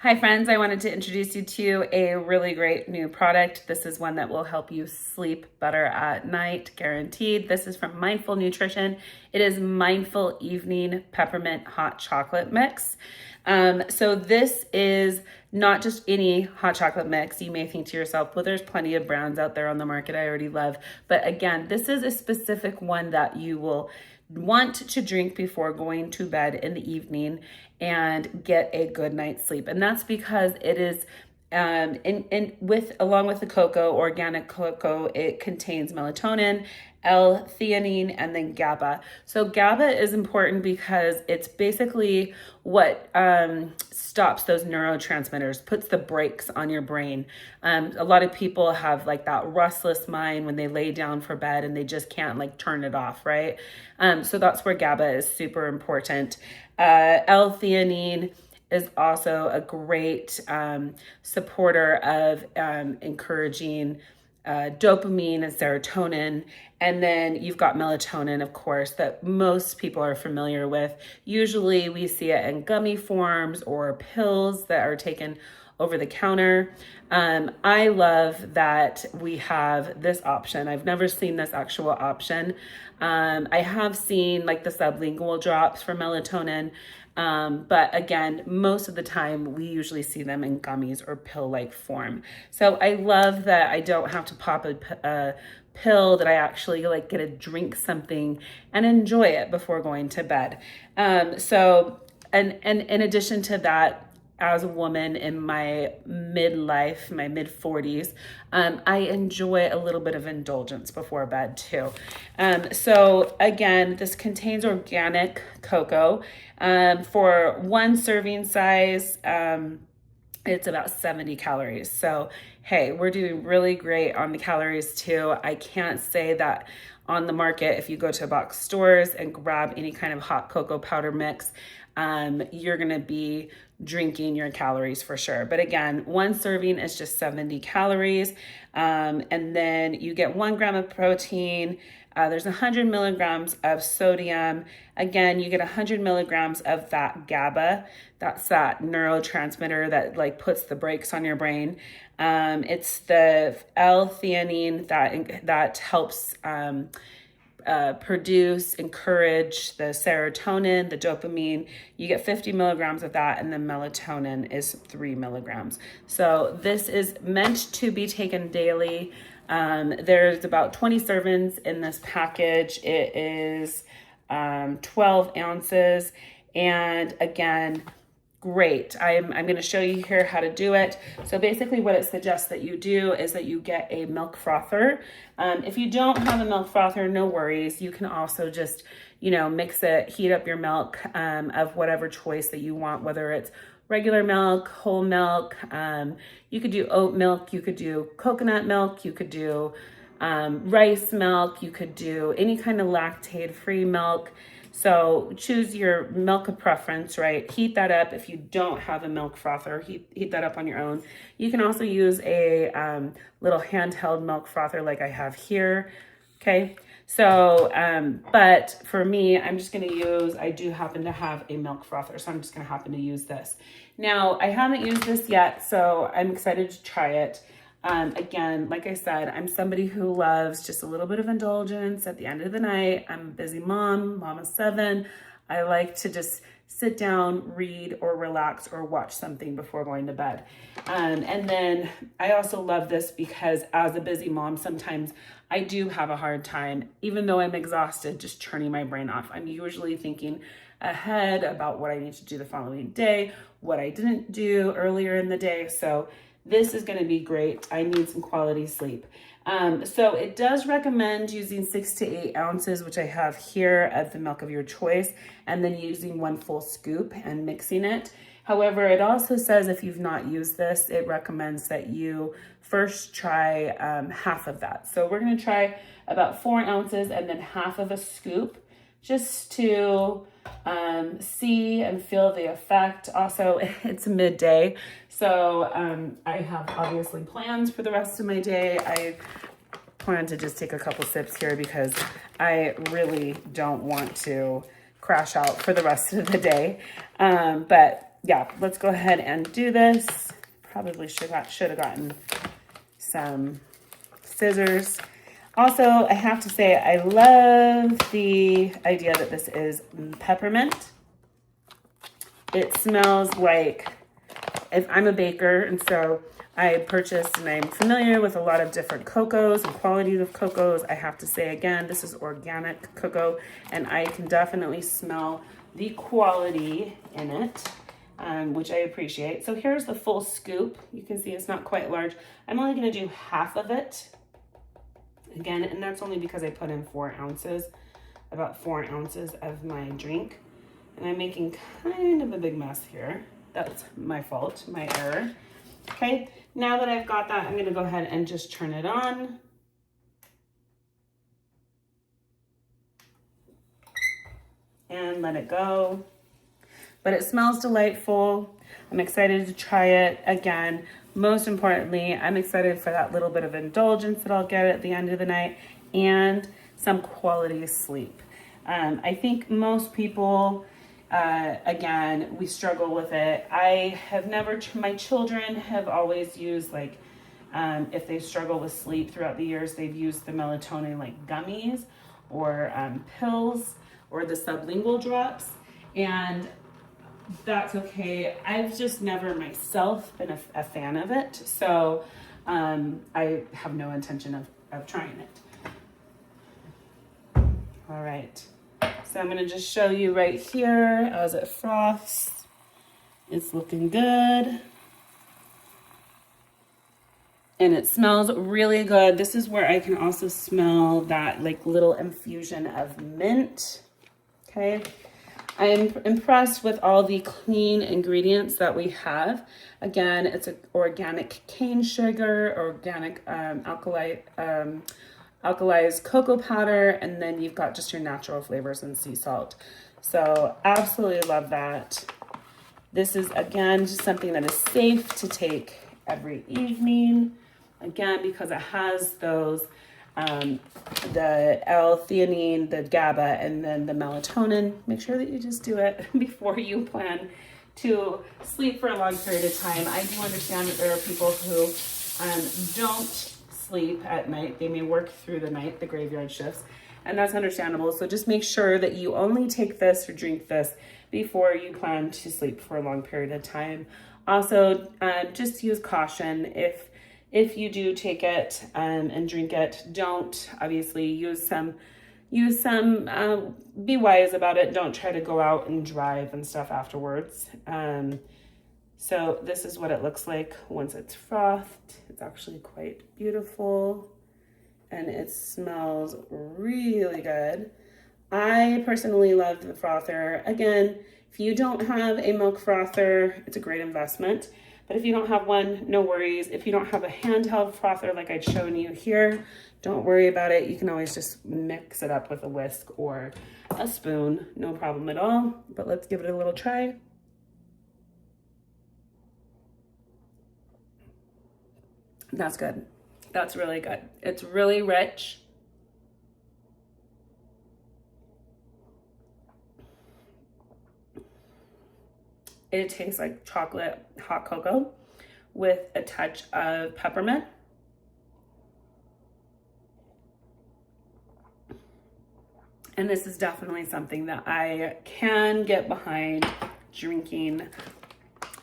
Hi friends, I wanted to introduce you to a really great new product. This is one that will help you sleep better at night, guaranteed. This is from Mindful Nutrition. It is Mindful Evening Peppermint Hot Chocolate Mix. So this is not just any hot chocolate mix. You may think to yourself, well, there's plenty of brands out there on the market I already love. But again, this is a specific one that you will want to drink before going to bed in the evening and get a good night's sleep. And that's because it is along with the cocoa, organic cocoa, it contains melatonin, L-Theanine, and then GABA. So GABA is important because it's basically what stops those neurotransmitters, puts the brakes on your brain. A lot of people have like that restless mind when they lay down for bed and they just can't like turn it off, right? So that's where GABA is super important. L-Theanine is also a great supporter of encouraging dopamine and serotonin. And then you've got melatonin, of course, that most people are familiar with. Usually we see it in gummy forms or pills that are taken over the counter. I love that we have this option. I've never seen this actual option. I have seen like the sublingual drops for melatonin. But again, most of the time we usually see them in gummies or pill-like form. So I love that I don't have to pop a pill, that I actually like get to drink something and enjoy it before going to bed. And in addition to that, as a woman in my midlife, my mid 40s, I enjoy a little bit of indulgence before bed too. So again, this contains organic cocoa. For one serving size, it's about 70 calories. So, hey, we're doing really great on the calories too. I can't say that on the market, if you go to box stores and grab any kind of hot cocoa powder mix, you're gonna be drinking your calories for sure. But again, one serving is just 70 calories. And then you get 1 gram of protein. There's 100 milligrams of sodium. Again, you get 100 milligrams of that GABA. That's that neurotransmitter that like puts the brakes on your brain. It's the L-theanine that helps encourage the serotonin, the dopamine. You get 50 milligrams of that, and then melatonin is 3 milligrams. So this is meant to be taken daily. There's about 20 servings in this package. It is 12 ounces. And again, great. I'm going to show you here how to do it. So basically what it suggests that you do is that you get a milk frother. If you don't have a milk frother, no worries. You can also just, mix it, heat up your milk of whatever choice that you want, whether it's regular milk, whole milk. You could do oat milk. You could do coconut milk. You could do rice milk. You could do any kind of lactate-free milk. So choose your milk of preference, right? Heat that up. If you don't have a milk frother, heat that up on your own. You can also use a little handheld milk frother like I have here, okay? So, but for me, I'm just gonna I do happen to have a milk frother, so I'm just gonna happen to use this. Now, I haven't used this yet, so I'm excited to try it. Again, like I said, I'm somebody who loves just a little bit of indulgence at the end of the night. I'm a busy mom of 7. I like to just sit down, read, or relax, or watch something before going to bed. And then I also love this because as a busy mom, sometimes I do have a hard time, even though I'm exhausted, just turning my brain off. I'm usually thinking ahead about what I need to do the following day, what I didn't do earlier in the day. So this is going to be great. I need some quality sleep. So it does recommend using 6 to 8 ounces, which I have here, of the milk of your choice, and then using 1 full scoop and mixing it. However, it also says if you've not used this, it recommends that you first try half of that. So we're going to try about 4 ounces and then half of a scoop, just to see and feel the effect. Also, it's midday, so I have obviously plans for the rest of my day. I plan to just take a couple sips here because I really don't want to crash out for the rest of the day. But yeah, let's go ahead and do this. Probably should have gotten some scissors. Also, I have to say, I love the idea that this is peppermint. It smells like, if I'm a baker, and so I purchased and I'm familiar with a lot of different cocos and qualities of cocos. I have to say again, this is organic cocoa, and I can definitely smell the quality in it, which I appreciate. So here's the full scoop. You can see it's not quite large. I'm only going to do half of it. Again, and that's only because I put in 4 ounces, about 4 ounces of my drink. And I'm making kind of a big mess here. That's my fault, my error. Okay, now that I've got that, I'm gonna go ahead and just turn it on. And let it go. But it smells delightful. I'm excited to try it again. Most importantly, I'm excited for that little bit of indulgence that I'll get at the end of the night and some quality sleep. I think most people, again, we struggle with it. I have never, my children have always used like, if they struggle with sleep throughout the years, they've used the melatonin like gummies or pills or the sublingual drops. And that's okay. I've just never myself been a fan of it. So I have no intention of trying it. All right. So I'm going to just show you right here as it froths. It's looking good. And it smells really good. This is where I can also smell that like little infusion of mint. Okay. I'm impressed with all the clean ingredients that we have. Again, it's an organic cane sugar, organic alkalized cocoa powder, and then you've got just your natural flavors and sea salt. So absolutely love that. This is, again, just something that is safe to take every evening. Again, because it has those the L-Theanine, the GABA, and then the melatonin. Make sure that you just do it before you plan to sleep for a long period of time. I do understand that there are people who don't sleep at night. They may work through the night, the graveyard shifts, and that's understandable. So just make sure that you only take this or drink this before you plan to sleep for a long period of time. Also, just use caution. If you do take it and drink it, don't obviously use some, be wise about it. Don't try to go out and drive and stuff afterwards. So this is what it looks like once it's frothed. It's actually quite beautiful and it smells really good. I personally love the frother. Again, if you don't have a milk frother, it's a great investment. But if you don't have one, no worries. If you don't have a handheld frother like I'd shown you here, don't worry about it. You can always just mix it up with a whisk or a spoon. No problem at all. But let's give it a little try. That's good. That's really good. It's really rich. It tastes like chocolate hot cocoa with a touch of peppermint. And this is definitely something that I can get behind drinking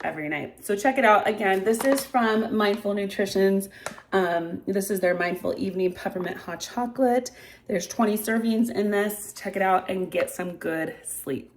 every night. So check it out. Again, this is from Mindful Nutrition's. This is their Mindful Evening Peppermint Hot Chocolate. There's 20 servings in this. Check it out and get some good sleep.